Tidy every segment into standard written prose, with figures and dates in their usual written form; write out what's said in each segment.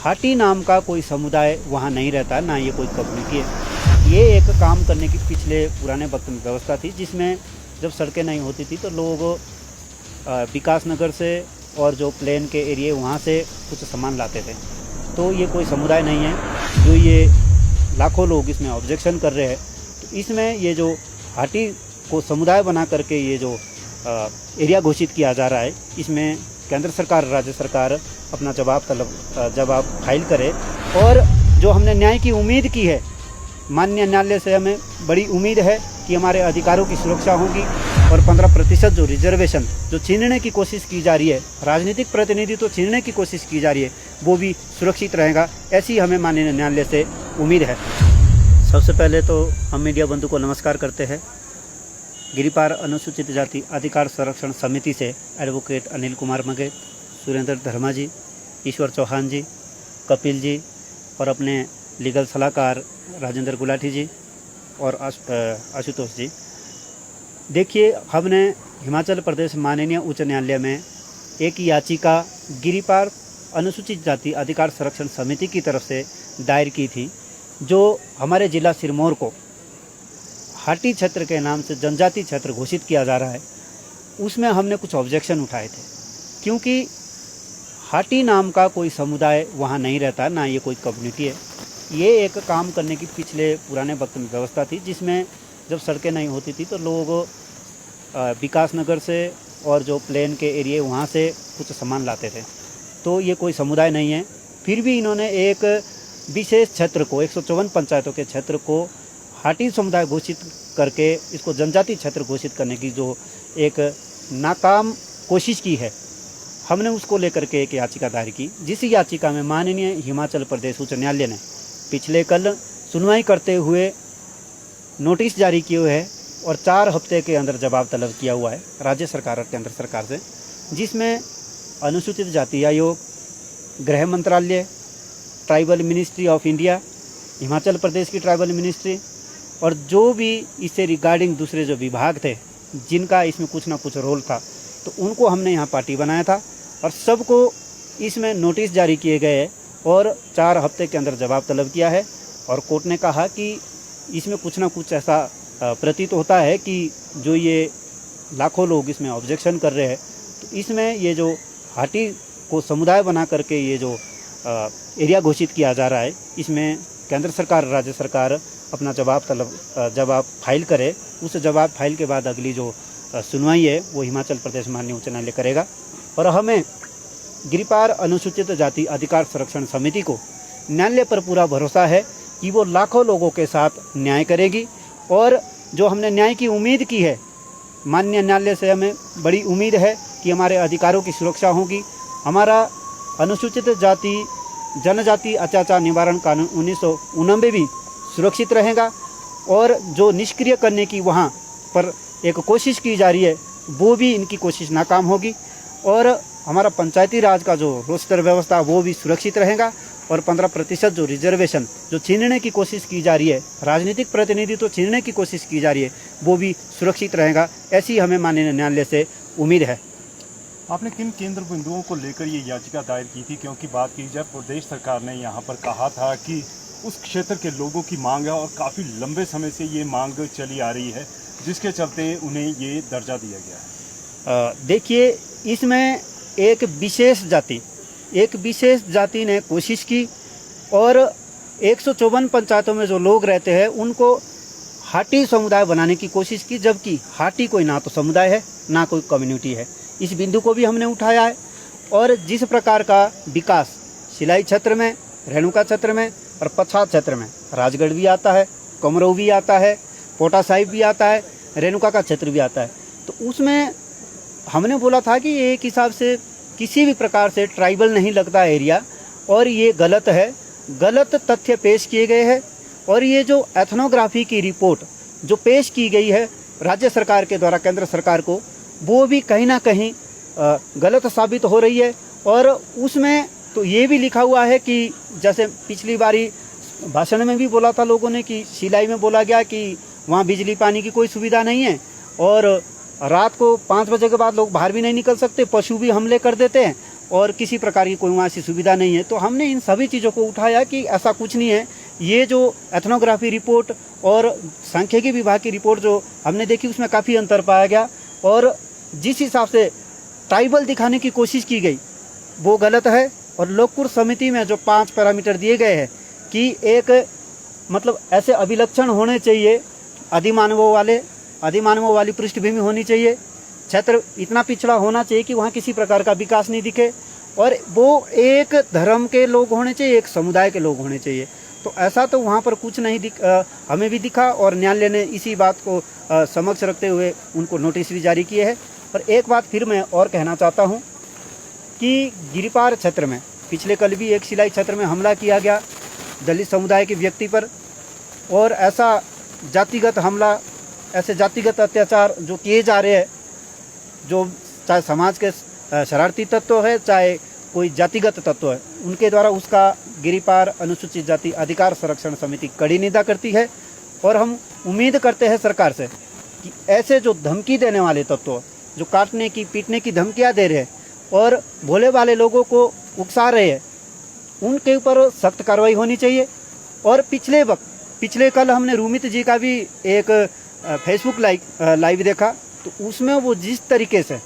हाटी नाम का कोई समुदाय वहाँ नहीं रहता, ना ये कोई कम्युनिटी है। ये एक काम करने की पिछले पुराने वक्त में व्यवस्था थी, जिसमें जब सड़कें नहीं होती थी तो लोग विकास नगर से और जो प्लेन के एरिया वहाँ से कुछ सामान लाते थे। तो ये कोई समुदाय नहीं है जो ये लाखों लोग इसमें ऑब्जेक्शन कर रहे हैं। तो इसमें ये जो हाटी को समुदाय बना करके ये जो एरिया घोषित किया जा रहा है, इसमें केंद्र सरकार राज्य सरकार अपना जवाब फाइल करे। और जो हमने न्याय की उम्मीद की है, माननीय न्यायालय से हमें बड़ी उम्मीद है कि हमारे अधिकारों की सुरक्षा होगी और 15% जो रिजर्वेशन जो छीनने की कोशिश की जा रही है, राजनीतिक प्रतिनिधित्व छीनने की कोशिश की जा रही है, वो भी सुरक्षित रहेगा, ऐसी हमें माननीय न्यायालय से उम्मीद है। सबसे पहले तो हम मीडिया बंधु को नमस्कार करते हैं। गिरिपार अनुसूचित जाति अधिकार संरक्षण समिति से एडवोकेट अनिल कुमार मगे, सुरेंद्र धर्मा जी, ईश्वर चौहान जी, कपिल जी और अपने लीगल सलाहकार राजेंद्र गुलाटी जी और आशुतोष जी। देखिए, हमने हिमाचल प्रदेश माननीय उच्च न्यायालय में एक याचिका गिरिपार अनुसूचित जाति अधिकार संरक्षण समिति की तरफ से दायर की थी, जो हमारे जिला सिरमौर को हाटी क्षेत्र के नाम से जनजाति क्षेत्र घोषित किया जा रहा है। उसमें हमने कुछ ऑब्जेक्शन उठाए थे, क्योंकि हाटी नाम का कोई समुदाय वहाँ नहीं रहता, ना ये कोई कम्युनिटी है। ये एक काम करने की पिछले पुराने वक्त में व्यवस्था थी, जिसमें जब सड़कें नहीं होती थी तो लोग विकास नगर से और जो प्लेन के एरिया वहाँ से कुछ सामान लाते थे। तो ये कोई समुदाय नहीं है। फिर भी इन्होंने एक विशेष क्षेत्र को 154 पंचायतों के क्षेत्र को हाटी समुदाय घोषित करके इसको जनजाति क्षेत्र घोषित करने की जो एक नाकाम कोशिश की है, हमने उसको लेकर के एक याचिका दायर की, जिस याचिका में माननीय हिमाचल प्रदेश उच्च न्यायालय ने पिछले कल सुनवाई करते हुए नोटिस जारी किए हुए है और 4 हफ्ते के अंदर जवाब तलब किया हुआ है राज्य सरकार और केंद्र सरकार से, जिसमें अनुसूचित जाति आयोग, गृह मंत्रालय, tribal ministry of India, Himachal Pradesh की ट्राइबल मिनिस्ट्री और जो भी इससे रिगार्डिंग दूसरे जो विभाग थे जिनका इसमें कुछ ना कुछ रोल था, तो उनको हमने यहाँ पार्टी बनाया था और सबको इसमें नोटिस जारी किए गए हैं और 4 हफ्ते के अंदर जवाब तलब किया है। और कोर्ट ने कहा कि इसमें कुछ ना कुछ ऐसा प्रतीत होता है कि जो ये लाखों लोग इसमें ऑब्जेक्शन कर रहे हैं, तो इसमें ये जो हाटी को समुदाय बना करके ये जो एरिया घोषित किया जा रहा है, इसमें केंद्र सरकार राज्य सरकार अपना जवाब फाइल करे। उस जवाब फाइल के बाद अगली जो सुनवाई है वो हिमाचल प्रदेश माननीय उच्च न्यायालय करेगा। और हमें गिरिपार अनुसूचित जाति अधिकार संरक्षण समिति को न्यायालय पर पूरा भरोसा है कि वो लाखों लोगों के साथ न्याय करेगी। और जो हमने न्याय की उम्मीद की है, माननीय न्यायालय से हमें बड़ी उम्मीद है कि हमारे अधिकारों की सुरक्षा होगी। हमारा अनुसूचित जाति जनजाति अत्याचार निवारण कानून 1989 भी सुरक्षित रहेगा और जो निष्क्रिय करने की वहाँ पर एक कोशिश की जा रही है, वो भी इनकी कोशिश नाकाम होगी। और हमारा पंचायती राज का जो रोस्टर व्यवस्था वो भी सुरक्षित रहेगा और 15% जो रिजर्वेशन जो छीनने की कोशिश की जा रही है, राजनीतिक प्रतिनिधित्व छीनने की कोशिश की जा रही है, वो भी सुरक्षित रहेगा, ऐसी हमें माननीय न्यायालय से उम्मीद है। आपने किन केंद्र बिंदुओं को लेकर ये याचिका दायर की थी? क्योंकि बात की जाए, प्रदेश सरकार ने यहाँ पर कहा था कि उस क्षेत्र के लोगों की मांग है और काफ़ी लंबे समय से ये मांग चली आ रही है, जिसके चलते उन्हें ये दर्जा दिया गया है। देखिए, इसमें एक विशेष जाति ने कोशिश की और 154 पंचायतों में जो लोग रहते हैं उनको हाटी समुदाय बनाने की कोशिश की, जबकि हाटी कोई ना तो समुदाय है ना कोई कम्युनिटी है। इस बिंदु को भी हमने उठाया है। और जिस प्रकार का विकास सिलाई क्षेत्र में, रेणुका क्षेत्र में और पच्छाद क्षेत्र में, राजगढ़ भी आता है, कमरऊ भी आता है, पोटा साहिब भी आता है, रेणुका का क्षेत्र भी आता है, तो उसमें हमने बोला था कि एक हिसाब से किसी भी प्रकार से ट्राइबल नहीं लगता एरिया और ये गलत है, गलत तथ्य पेश किए गए हैं। और ये जो एथनोग्राफी की रिपोर्ट जो पेश की गई है राज्य सरकार के द्वारा केंद्र सरकार को, वो भी कहीं ना कहीं गलत साबित हो रही है। और उसमें तो ये भी लिखा हुआ है कि जैसे पिछली बारी भाषण में भी बोला था लोगों ने कि सिलाई में बोला गया कि वहाँ बिजली पानी की कोई सुविधा नहीं है और रात को 5 बजे के बाद लोग बाहर भी नहीं निकल सकते, पशु भी हमले कर देते हैं और किसी प्रकार की कोई वहाँ ऐसी सुविधा नहीं है। तो हमने इन सभी चीज़ों को उठाया कि ऐसा कुछ नहीं है। ये जो एथनोग्राफी रिपोर्ट और सांख्यिकी विभाग की रिपोर्ट जो हमने देखी उसमें काफ़ी अंतर पाया गया, और जिस हिसाब से ट्राइबल दिखाने की कोशिश की गई वो गलत है। और लोकपुर समिति में जो 5 पैरामीटर दिए गए हैं कि एक मतलब ऐसे अभिलक्षण होने चाहिए, अधिमानवों वाली पृष्ठभूमि होनी चाहिए, क्षेत्र इतना पिछड़ा होना चाहिए कि वहाँ किसी प्रकार का विकास नहीं दिखे, और वो एक धर्म के लोग होने चाहिए, एक समुदाय के लोग होने चाहिए। तो ऐसा तो वहाँ पर कुछ नहीं हमें भी दिखा, और न्यायालय ने इसी बात को समक्ष रखते हुए उनको नोटिस भी जारी किए हैं। और एक बात फिर मैं और कहना चाहता हूँ कि गिरिपार क्षेत्र में पिछले कल भी एक सिलाई क्षेत्र में हमला किया गया दलित समुदाय के व्यक्ति पर, और ऐसा जातिगत हमला, ऐसे जातिगत अत्याचार जो किए जा रहे हैं, जो चाहे समाज के शरारती तत्व है चाहे कोई जातिगत तत्व है, उनके द्वारा उसका गिरिपार अनुसूचित जाति अधिकार संरक्षण समिति कड़ी निंदा करती है। और हम उम्मीद करते हैं सरकार से कि ऐसे जो धमकी देने वाले तत्व, जो काटने की पीटने की धमकियां दे रहे हैं और भोले भाले लोगों को उकसा रहे हैं, उनके ऊपर सख्त कार्रवाई होनी चाहिए। और पिछले कल हमने रूमित जी का भी एक फेसबुक लाइव देखा, तो उसमें वो जिस तरीके से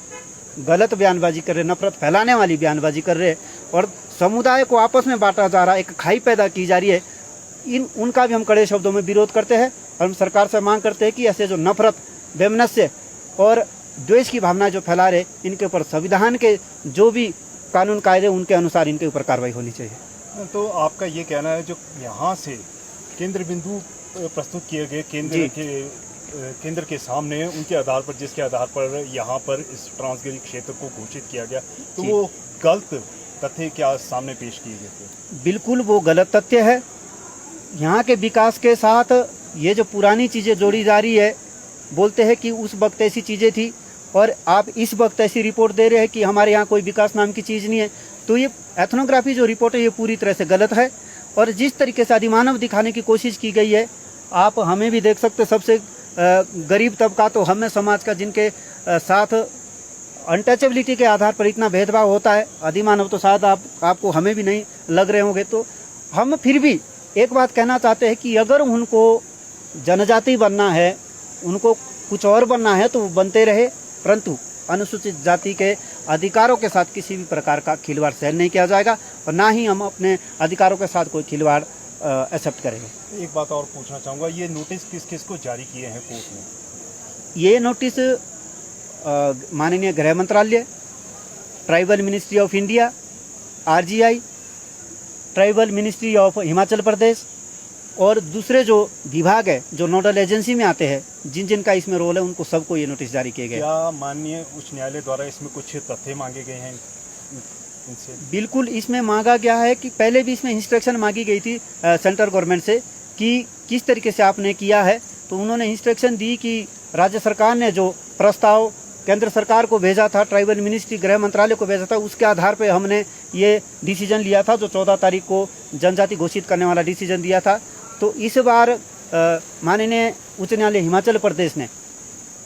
गलत बयानबाजी कर रहे, नफरत फैलाने वाली बयानबाजी कर रहे और समुदाय को आपस में बांटा जा रहा, एक खाई पैदा की जा रही है, उनका भी हम कड़े शब्दों में विरोध करते हैं। और हम सरकार से मांग करते हैं कि ऐसे जो नफरत, वैमनस्य और द्वेष की भावना जो फैला रहे, इनके ऊपर संविधान के जो भी कानून कायदे उनके अनुसार इनके ऊपर कार्रवाई होनी चाहिए। तो आपका ये कहना है जो यहाँ से केंद्र बिंदु प्रस्तुत किए गए केंद्र के सामने, उनके आधार पर, जिसके आधार पर यहाँ पर इस ट्रांसगिरी क्षेत्र को घोषित किया गया, तो वो गलत तथ्य क्या सामने पेश किए गए थे? बिल्कुल वो गलत तथ्य है। यहाँ के विकास के साथ ये जो पुरानी चीज़ें जोड़ी जा रही है, बोलते हैं कि उस वक्त ऐसी चीज़ें थी और आप इस वक्त ऐसी रिपोर्ट दे रहे हैं कि हमारे यहाँ कोई विकास नाम की चीज़ नहीं है। तो ये एथनोग्राफी जो रिपोर्ट है ये पूरी तरह से गलत है। और जिस तरीके से अधिमानव दिखाने की कोशिश की गई है, आप हमें भी देख सकते, सबसे गरीब तबका तो हमें समाज का, जिनके साथ अनटचेबिलिटी के आधार पर इतना भेदभाव होता है, अधिमानव तो शायद आपको हमें भी नहीं लग रहे होंगे। तो हम फिर भी एक बात कहना चाहते हैं कि अगर उनको जनजाति बनना है, उनको कुछ और बनना है, तो वो बनते रहे, परंतु अनुसूचित जाति के अधिकारों के साथ किसी भी प्रकार का खिलवाड़ सहन नहीं किया जाएगा, और ना ही हम अपने अधिकारों के साथ कोई खिलवाड़ एक्सेप्ट करेंगे। एक बात और पूछना चाहूँगा, ये नोटिस किस किस को जारी किए हैं कोर्ट ने? ये नोटिस माननीय गृह मंत्रालय, tribal ministry of India, RGI, tribal ministry of Himachal Pradesh और दूसरे जो विभाग है, जो नोडल एजेंसी में आते हैं, जिनका इसमें रोल है, उनको सबको ये नोटिस जारी किए गए। क्या माननीय उच्च न्यायालय द्वारा इसमें कुछ तथ्य मांगे गए हैं इनसे? बिल्कुल, इसमें मांगा गया है कि पहले भी इसमें इंस्ट्रक्शन मांगी गई थी सेंट्रल गवर्नमेंट से कि किस तरीके से आपने किया है। तो उन्होंने इंस्ट्रक्शन दी कि राज्य सरकार ने जो प्रस्ताव केंद्र सरकार को भेजा था, ट्राइबल मिनिस्ट्री गृह मंत्रालय को भेजा था, उसके आधार पर हमने ये डिसीजन लिया था, जो 14 तारीख को जनजाति घोषित करने वाला डिसीजन दिया था। तो इस बार माननीय उच्च न्यायालय हिमाचल प्रदेश ने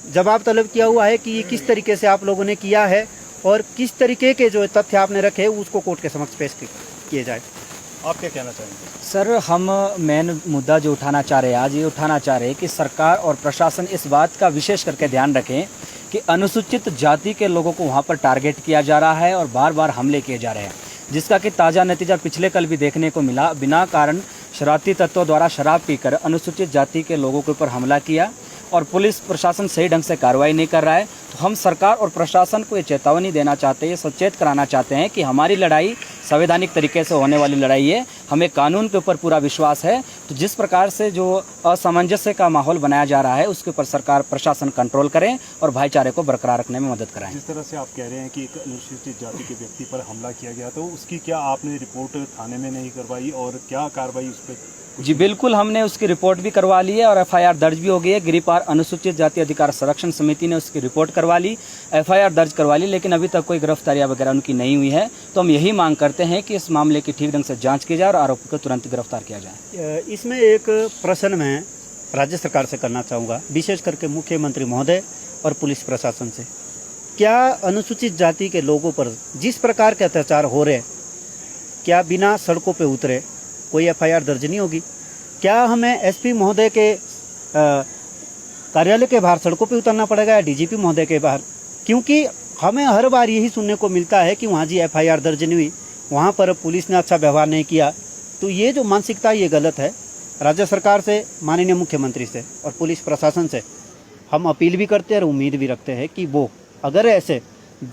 जवाब तलब किया हुआ है कि ये किस तरीके से आप लोगों ने किया है और किस तरीके के जो तथ्य आपने रखे उसको कोर्ट के समक्ष पेश किए जाए। आप क्या कहना चाहेंगे? सर, हम मेन मुद्दा जो उठाना चाह रहे हैं आज, ये उठाना चाह रहे हैं कि सरकार और प्रशासन इस बात का विशेष करके ध्यान रखें कि अनुसूचित जाति के लोगों को वहाँ पर टारगेट किया जा रहा है और बार बार हमले किए जा रहे हैं, जिसका कि ताज़ा नतीजा पिछले कल भी देखने को मिला। बिना कारण शरारती तत्वों द्वारा शराब पीकर अनुसूचित जाति के लोगों के ऊपर हमला किया और पुलिस प्रशासन सही ढंग से कार्रवाई नहीं कर रहा है। तो हम सरकार और प्रशासन को ये चेतावनी देना चाहते हैं, सचेत कराना चाहते हैं कि हमारी लड़ाई संवैधानिक तरीके से होने वाली लड़ाई है, हमें कानून के ऊपर पूरा विश्वास है। तो जिस प्रकार से जो असामंजस्य का माहौल बनाया जा रहा है, उसके ऊपर सरकार प्रशासन कंट्रोल करें और भाईचारे को बरकरार रखने में मदद कराएं। जिस तरह से आप कह रहे हैं कि एक अनुसूचित जाति के व्यक्ति पर हमला किया गया, तो उसकी क्या आपने रिपोर्ट थाने में नहीं करवाई और क्या कार्रवाई उस पर? जी बिल्कुल, हमने उसकी रिपोर्ट भी करवा ली है और FIR दर्ज भी हो गई है। गिरिपार अनुसूचित जाति अधिकार संरक्षण समिति ने उसकी रिपोर्ट करवा ली, FIR दर्ज करवा ली, लेकिन अभी तक कोई गिरफ्तारियां वगैरह उनकी नहीं हुई है। तो हम यही मांग करते हैं कि इस मामले की ठीक ढंग से जांच की जाए और आरोपी को तुरंत गिरफ्तार किया जाए। इसमें एक प्रश्न मैं राज्य सरकार से करना चाहूँगा, विशेष करके मुख्यमंत्री महोदय और पुलिस प्रशासन से, क्या अनुसूचित जाति के लोगों पर जिस प्रकार के अत्याचार हो रहे हैं, क्या बिना सड़कों पे उतरे कोई एफआईआर दर्ज नहीं होगी? क्या हमें एसपी महोदय के कार्यालय के बाहर सड़कों पे उतरना पड़ेगा या डीजीपी महोदय के बाहर? क्योंकि हमें हर बार यही सुनने को मिलता है कि वहाँ जी एफआईआर दर्ज नहीं हुई, वहाँ पर पुलिस ने अच्छा व्यवहार नहीं किया। तो ये जो मानसिकता ये गलत है। राज्य सरकार से, माननीय मुख्यमंत्री से और पुलिस प्रशासन से हम अपील भी करते हैं और उम्मीद भी रखते हैं कि वो अगर ऐसे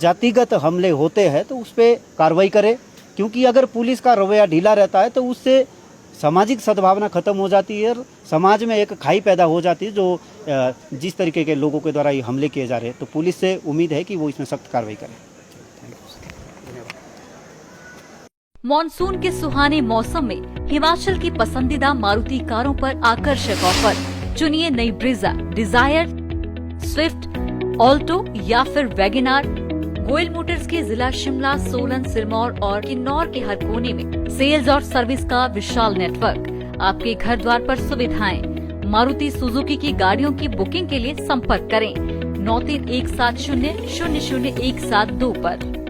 जातिगत हमले होते हैं तो उस पर कार्रवाई करे, क्योंकि अगर पुलिस का रवैया ढीला रहता है तो उससे सामाजिक सद्भावना खत्म हो जाती है और समाज में एक खाई पैदा हो जाती है जो जिस तरीके के लोगों के द्वारा ये हमले किए जा रहे हैं। तो पुलिस से उम्मीद है कि वो इसमें सख्त कार्रवाई करे। मॉनसून के सुहाने मौसम में हिमाचल की पसंदीदा मारुति कारों पर आकर्षक ऑफर। चुनिए नई ब्रीजा, डिजायर, स्विफ्ट, ऑल्टो या फिर वैगनार। गोयल मोटर्स के जिला शिमला, सोलन, सिरमौर और किन्नौर के हर कोने में सेल्स और सर्विस का विशाल नेटवर्क। आपके घर द्वार पर सुविधाएं। मारुति सुजुकी की गाड़ियों की बुकिंग के लिए संपर्क करें 9317000172 पर।